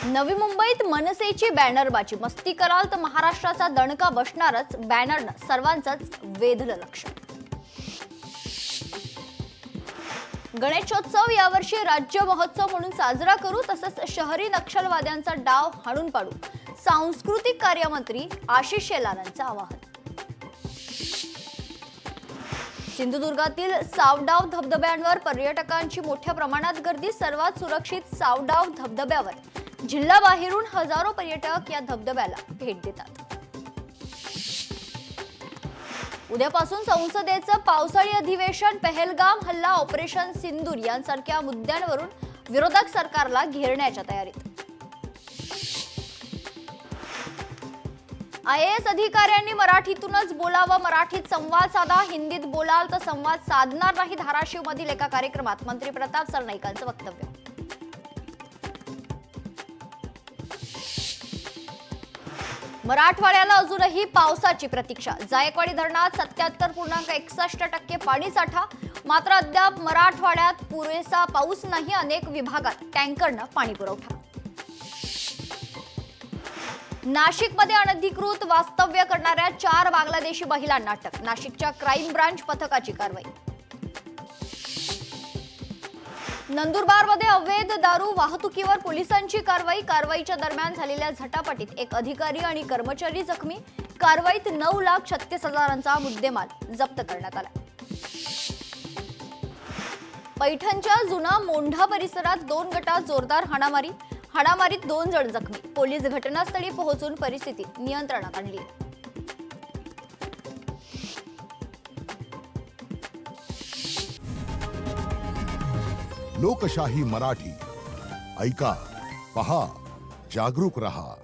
नवी मुंबईत मनसेची बॅनरबाजी, मस्ती कराल तर महाराष्ट्राचा दणका बसणारच बॅनरनं सर्वांचंच वेधलं लक्ष। गणेशोत्सव यावर्षी राज्य महोत्सव म्हणून साजरा करू, तसंच शहरी नक्षलवाद्यांचा डाव हाणून पाडू, सांस्कृतिक कार्यमंत्री आशिष शेलारांचं आवाहन। सिंधुदुर्गातील सावडाव धबधब्यांवर पर्यटकांची मोठ्या प्रमाणात गर्दी, सर्वात सुरक्षित सावडाव धबधब्यावर जिल्ह्याबाहेरून हजारो पर्यटक या धबधब्याला भेट देतात। उद्यापासून संसदेचं पावसाळी अधिवेशन, पहलगाम हल्ला, ऑपरेशन सिंदूर यांसारख्या मुद्द्यांवरून विरोधक सरकारला घेरण्याच्या तयारीत। IAS अधिकाऱ्यांनी मराठीतूनच बोलावं, मराठीत संवाद साधा, हिंदीत बोलाल तर संवाद साधणार नाही, धाराशिवमधील एका कार्यक्रमात मंत्री प्रताप सरनाईकांचं वक्तव्य। मराठवाड्याला अजूनही पावसाची प्रतीक्षा, जायकवाडी धरणात 77.61% पाणीसाठा, मात्र अद्याप मराठवाड्यात पुरेसा पाऊस नाही, अनेक विभागात टँकरनं पाणी पुरवठा। नाशिकमध्ये अनधिकृत वास्तव्य करणाऱ्या 4 बांगलादेशी महिलांना अटक, नाशिकच्या क्राईम ब्रांच पथकाची कारवाई। नंदुरबारमध्ये अवैध दारू वाहतुकीवर पोलिसांची कारवाईच्या दरम्यान झालेल्या झटापटीत एक अधिकारी आणि कर्मचारी जखमी, कारवाईत 9,36,000चा मुद्देमाल जप्त करण्यात आला। पैठणच्या जुना मोंढा परिसरात 2 गटात जोरदार हाणामारीत 2 जण जखमी, पोलीस घटनास्थळी पोहोचून परिस्थिती नियंत्रणात आणली। लोकशाही मराठी ऐका, पहा, जागरूक रहा।